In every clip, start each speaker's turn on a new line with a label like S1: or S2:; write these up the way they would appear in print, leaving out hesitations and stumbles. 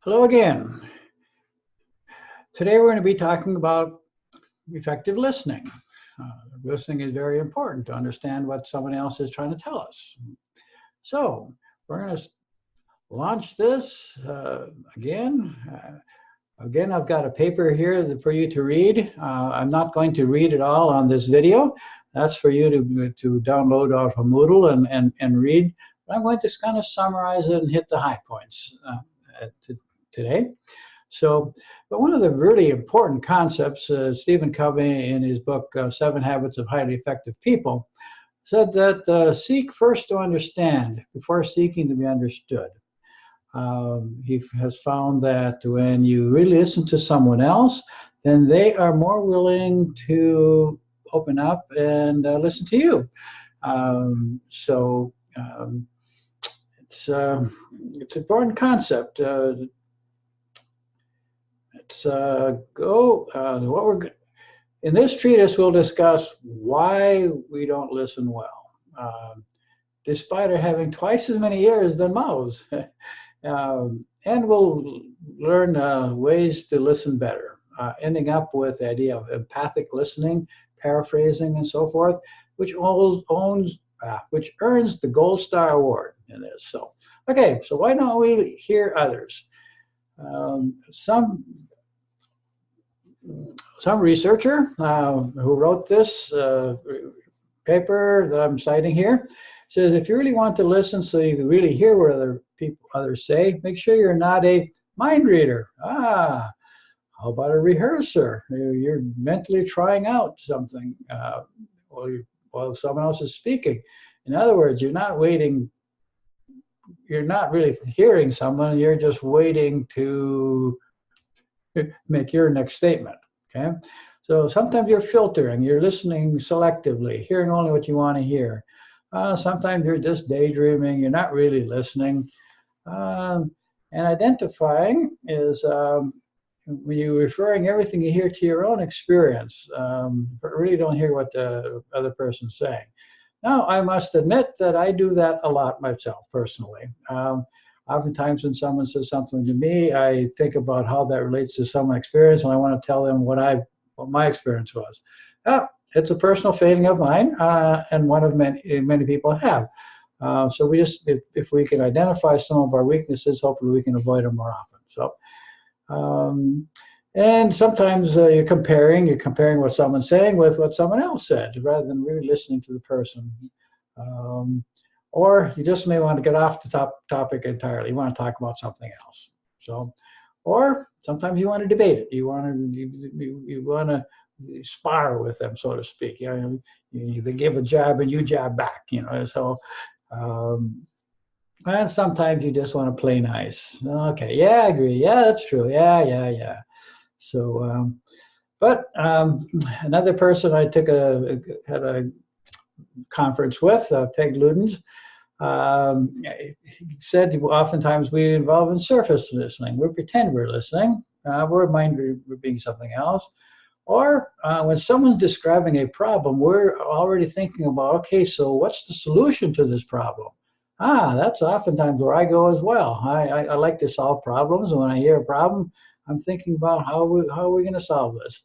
S1: Hello again. Today we're going to be talking about effective listening. Listening is very important to understand what someone else is trying to tell us. So we're going to launch this again. Again, I've got a paper here for you to read. I'm not going to read it all on this video. That's for you to download off of Moodle and read. But I'm going to kind of summarize it and hit the high points today. So, but one of the really important concepts, Stephen Covey in his book, 7 Habits of Highly Effective People, said that seek first to understand before seeking to be understood. He has found that when you really listen to someone else, then they are more willing to open up and listen to you. It's an important concept. In this treatise, we'll discuss why we don't listen well, despite our having twice as many ears than mouths. And we'll learn ways to listen better, ending up with the idea of empathic listening, paraphrasing, and so forth, which earns the Gold Star Award in this. So, okay, so why don't we hear others? Some researcher who wrote this paper that I'm citing here says if you really want to listen so you can really hear what others say, make sure you're not a mind reader. How about a rehearser? You're mentally trying out something while someone else is speaking. In other words, you're not waiting. You're not really hearing someone. You're just waiting to make your next statement. Okay, so sometimes you're filtering. You're listening selectively, hearing only what you want to hear. Sometimes you're just daydreaming. You're not really listening. And identifying is when you're referring everything you hear to your own experience, but really don't hear what the other person's saying. Now, I must admit that I do that a lot myself, personally. Oftentimes when someone says something to me, I think about how that relates to some experience, and I want to tell them what my experience was. It's a personal feeling of mine, and one of many people have. So we just, if we can identify some of our weaknesses, hopefully we can avoid them more often. So, and sometimes you're comparing what someone's saying with what someone else said, rather than really listening to the person. Or you just may want to get off the topic entirely. You want to talk about something else. So, or sometimes you want to debate it. You want to spar with them, so to speak. You give a jab and you jab back. So. And sometimes you just want to play nice. Okay, yeah, I agree. Yeah, that's true. Yeah. So, but another person I had a conference with, Peg Ludens, he said oftentimes we involve in surface listening. We pretend we're listening. We're being something else. Or when someone's describing a problem, we're already thinking about, okay, so what's the solution to this problem? That's oftentimes where I go as well. I like to solve problems, and when I hear a problem, I'm thinking about how are we going to solve this?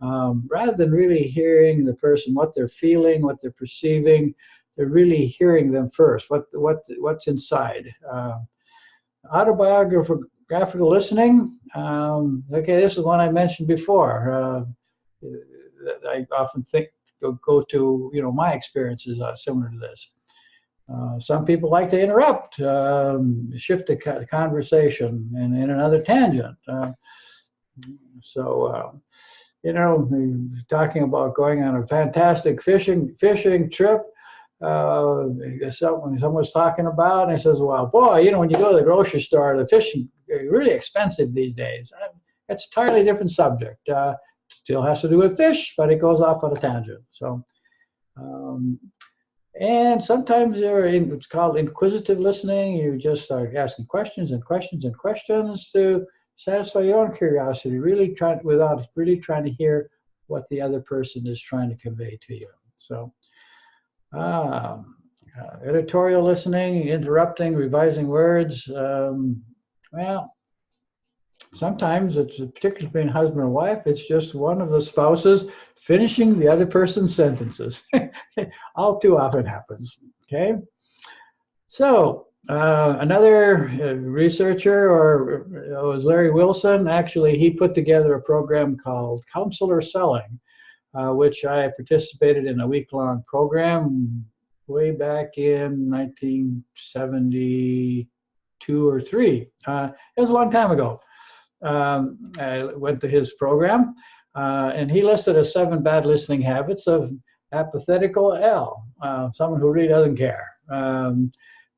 S1: Rather than really hearing the person, what they're feeling, what they're perceiving, they're really hearing them first, what's inside. Autobiographical listening, okay, this is one I mentioned before. I often go to, my experiences are similar to this. Some people like to interrupt, shift the conversation in another tangent. Talking about going on a fantastic fishing trip, someone's talking about, and he says, well, boy, when you go to the grocery store, the fish is really expensive these days. It's a entirely different subject. Still has to do with fish, but it goes off on a tangent. So, and sometimes it's called inquisitive listening. You just start asking questions and questions and questions to satisfy your own curiosity, without really trying to hear what the other person is trying to convey to you. So, editorial listening, interrupting, revising words. Well, Sometimes it's particularly between husband and wife. It's just one of the spouses finishing the other person's sentences. All too often happens. Okay. So another researcher, or it was Larry Wilson. Actually, he put together a program called Counselor Selling, which I participated in a week-long program way back in 1972 or 3. It was a long time ago. I went to his program, and he listed as 7 bad listening habits of apathetical L, someone who really doesn't care. And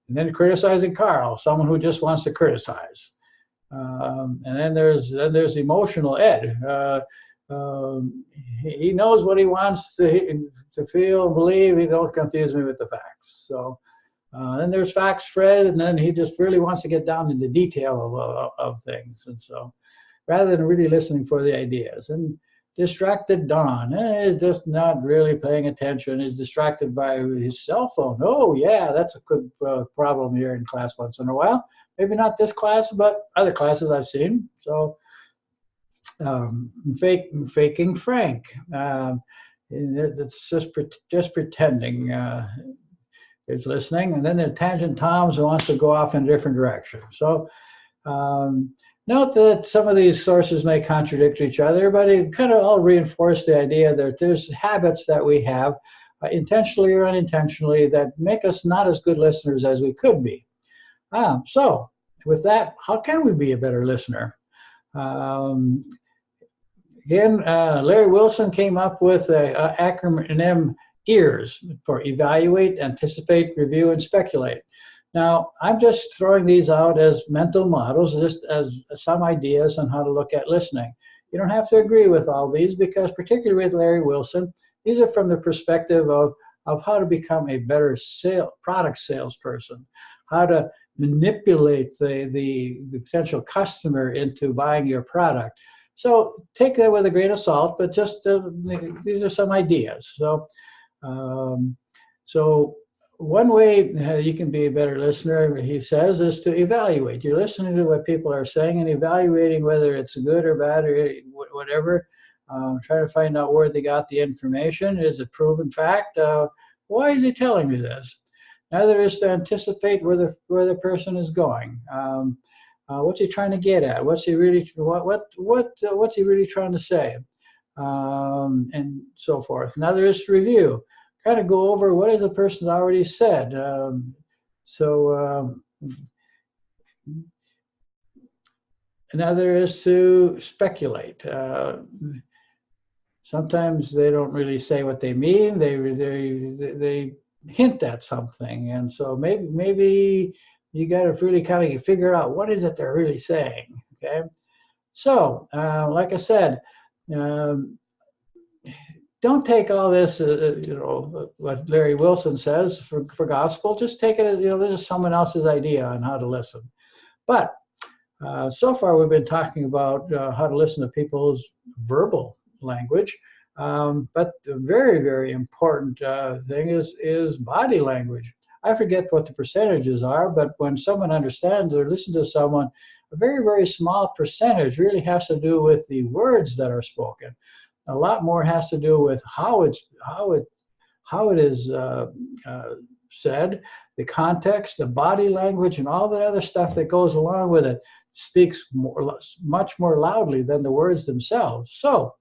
S1: then criticizing Carl, someone who just wants to criticize. And then there's emotional Ed. He knows what he wants to feel, believe. He don't confuse me with the facts. So then there's Facts Fred, and then he just really wants to get down into detail of things. And so rather than really listening for the ideas. And distracted Don is just not really paying attention. He's distracted by his cell phone. Oh, yeah, that's a good problem here in class once in a while. Maybe not this class, but other classes I've seen. So faking Frank. It's just pretending is listening. And then there's Tangent Toms who wants to go off in a different direction. So note that some of these sources may contradict each other, but it kind of all reinforce the idea that there's habits that we have, intentionally or unintentionally, that make us not as good listeners as we could be. So with that, how can we be a better listener? Again, Larry Wilson came up with an acronym EARS for evaluate, anticipate, review, and speculate. Now, I'm just throwing these out as mental models, just as some ideas on how to look at listening. You don't have to agree with all these, because particularly with Larry Wilson, these are from the perspective of how to become a better product salesperson, how to manipulate the potential customer into buying your product. So take that with a grain of salt, but just these are some ideas. So one way you can be a better listener, he says, is to evaluate. You're listening to what people are saying and evaluating whether it's good or bad or whatever. Try to find out where they got the information. Is it proven fact? Why is he telling me this? Another is to anticipate where the person is going. What's he trying to get at? What's he really what's he really trying to say? And so forth. Another is to review. Kind of go over what has a person already said. Another is to speculate. Sometimes they don't really say what they mean. They hint at something, and so maybe you got to really kind of figure out what is it they're really saying. Okay, so like I said. Don't take all this, what Larry Wilson says for gospel. Just take it as, this is someone else's idea on how to listen. But so far we've been talking about how to listen to people's verbal language. But the very, very important thing is body language. I forget what the percentages are, but when someone understands or listens to someone, a very, very small percentage really has to do with the words that are spoken. A lot more has to do with how it is said, the context, the body language, and all the other stuff that goes along with it speaks much more loudly than the words themselves. So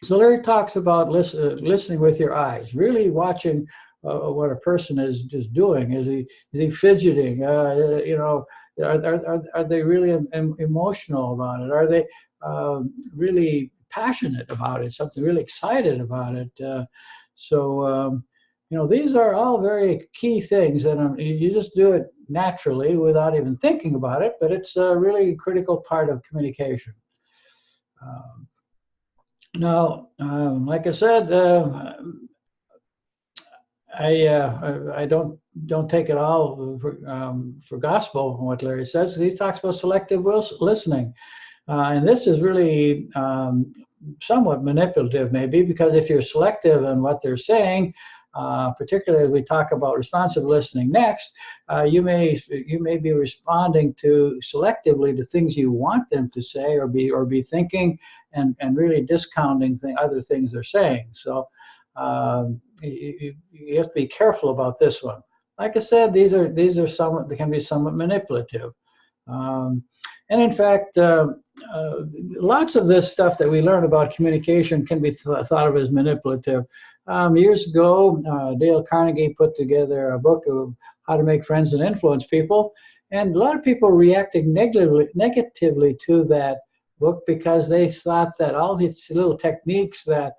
S1: Larry talks about listening with your eyes, really watching what a person is just doing. Is he fidgeting? Are they really emotional about it? Are they really passionate about it, something really excited about it? These are all very key things, and you just do it naturally without even thinking about it, but it's a really critical part of communication. Like I said, I don't take it all for gospel from what Larry says. He talks about selective listening. And this is really somewhat manipulative, maybe, because if you're selective in what they're saying, particularly as we talk about responsive listening next, you may be responding to selectively to things you want them to say or be thinking, and really discounting other things they're saying. So you have to be careful about this one. Like I said, these are they can be somewhat manipulative. And in fact, lots of this stuff that we learn about communication can be thought of as manipulative. Years ago, Dale Carnegie put together a book of how to make friends and influence people. And a lot of people reacted negatively to that book because they thought that all these little techniques that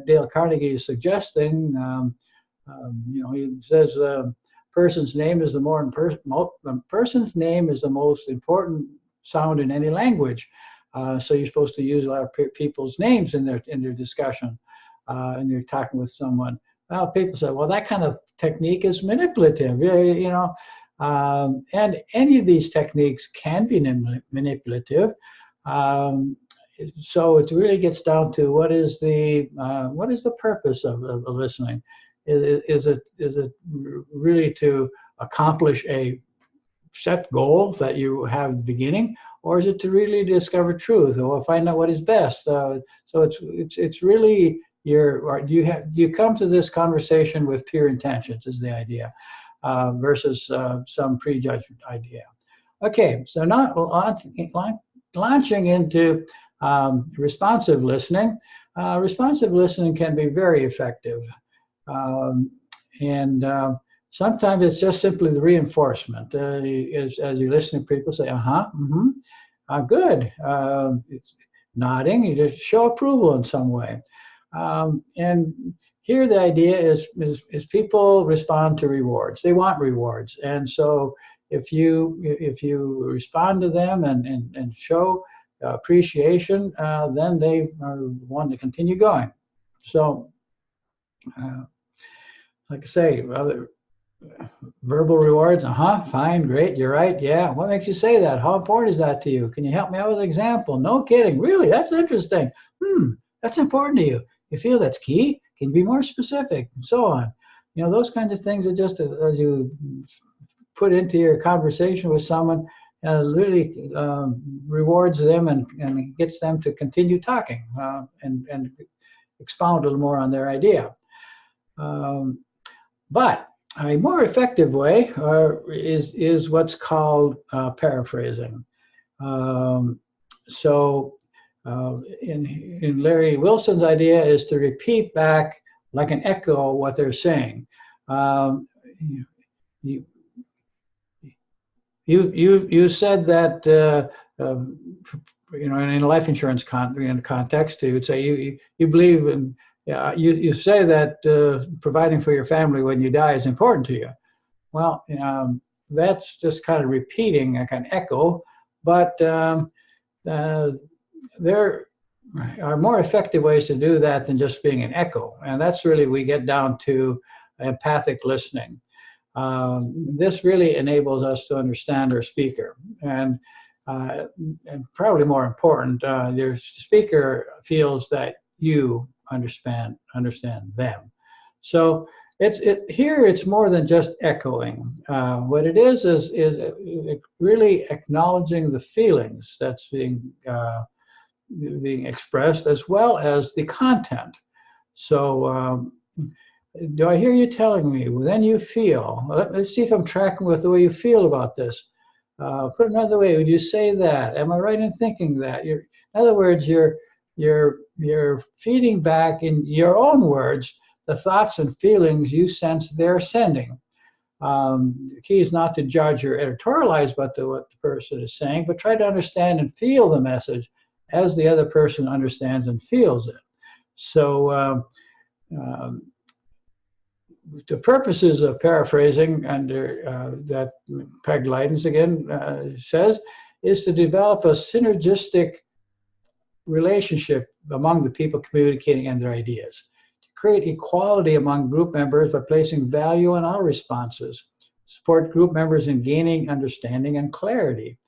S1: Dale Carnegie is suggesting, he says person's name is the person's name is the most important sound in any language. So you're supposed to use a lot of people's names in their discussion, and you're talking with someone. Well, people say, well, that kind of technique is manipulative, and any of these techniques can be manipulative. So it really gets down to what is the purpose of listening? Is it really to accomplish a set goal that you have at the beginning, or is it to really discover truth or find out what is best? So it's really do you come to this conversation with pure intentions is the idea, versus some prejudged idea. Okay, so now launching into responsive listening. Responsive listening can be very effective, and sometimes it's just simply the reinforcement. As you listen to people say, good. It's nodding. You just show approval in some way. And here the idea is people respond to rewards. They want rewards, and so if you respond to them and show appreciation, then they want to continue going. So, like I say, verbal rewards. Fine, great, you're right. Yeah, what makes you say that? How important is that to you? Can you help me out with an example? No kidding. Really, that's interesting. That's important to you. You feel that's key? Can you be more specific? And so on. Those kinds of things are just as you put into your conversation with someone, really rewards them and gets them to continue talking and expound a little more on their idea. But a more effective way is what's called paraphrasing. In Larry Wilson's idea is to repeat back like an echo what they're saying. You said that in a life insurance context, you would say you believe in. You say that providing for your family when you die is important to you. Well, that's just kind of repeating like an echo, but there are more effective ways to do that than just being an echo, and that's really we get down to empathic listening. This really enables us to understand our speaker, and probably more important, your speaker feels that you understand them. So here it's more than just echoing. What it is really acknowledging the feelings that's being expressed as well as the content. So do I hear you telling me? Well, then you feel. Let's see if I'm tracking with the way you feel about this. Put it another way, would you say that? Am I right in thinking that? In other words, you're feeding back in your own words the thoughts and feelings you sense they're sending. The key is not to judge or editorialize what the person is saying, but try to understand and feel the message as the other person understands and feels it. So the purposes of paraphrasing under that Peg Leidens again says is to develop a synergistic relationship among the people communicating and their ideas, to create equality among group members by placing value on all responses, support group members in gaining understanding and clarity,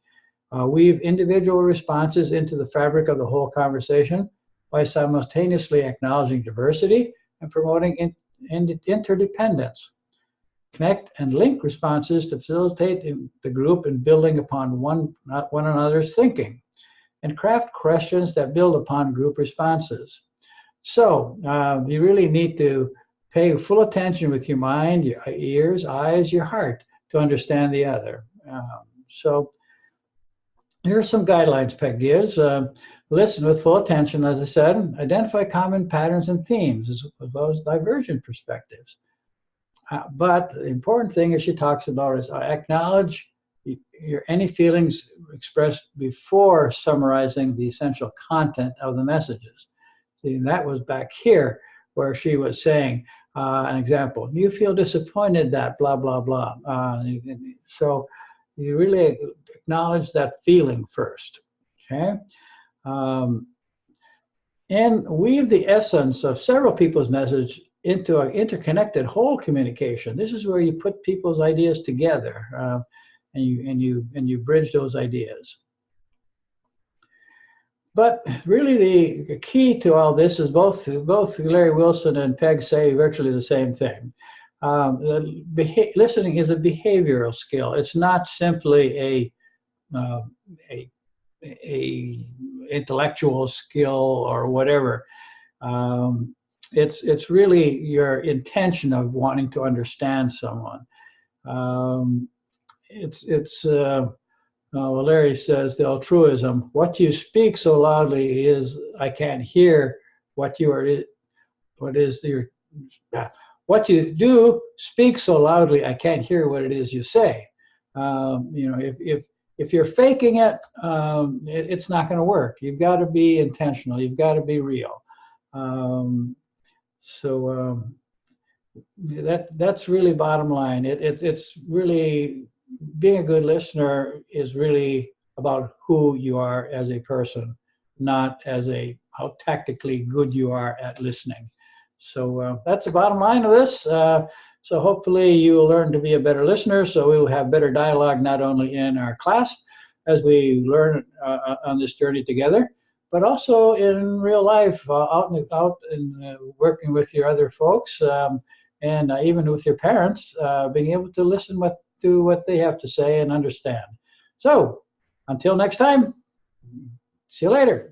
S1: weave individual responses into the fabric of the whole conversation by simultaneously acknowledging diversity and promoting interdependence. Connect and link responses to facilitate the group in building upon one another's thinking. And craft questions that build upon group responses. So you really need to pay full attention with your mind, your ears, eyes, your heart to understand the other. So here are some guidelines Peg gives. Listen with full attention, as I said. Identify common patterns and themes, as well as divergent perspectives. But the important thing, as she talks about, is acknowledge any feelings expressed before summarizing the essential content of the messages. See, that was back here where she was saying, an example, you feel disappointed that blah, blah, blah. So you really acknowledge that feeling first, okay? And weave the essence of several people's message into an interconnected whole communication. This is where you put people's ideas together and you bridge those ideas. But really the key to all this is both Larry Wilson and Peg say virtually the same thing. Listening is a behavioral skill. It's not simply a intellectual skill or whatever. It's really your intention of wanting to understand someone. Larry says the altruism. What you speak so loudly is I can't hear what you are. What you do speak so loudly I can't hear what it is you say. If you're faking it, it's not going to work. You've got to be intentional. You've got to be real. That's really bottom line. It's really, being a good listener is really about who you are as a person, not as how tactically good you are at listening. So that's the bottom line of this. So hopefully you will learn to be a better listener, so we will have better dialogue not only in our class as we learn on this journey together, but also in real life, out and working with your other folks, and even with your parents, being able to listen to what they have to say and understand. So until next time, see you later.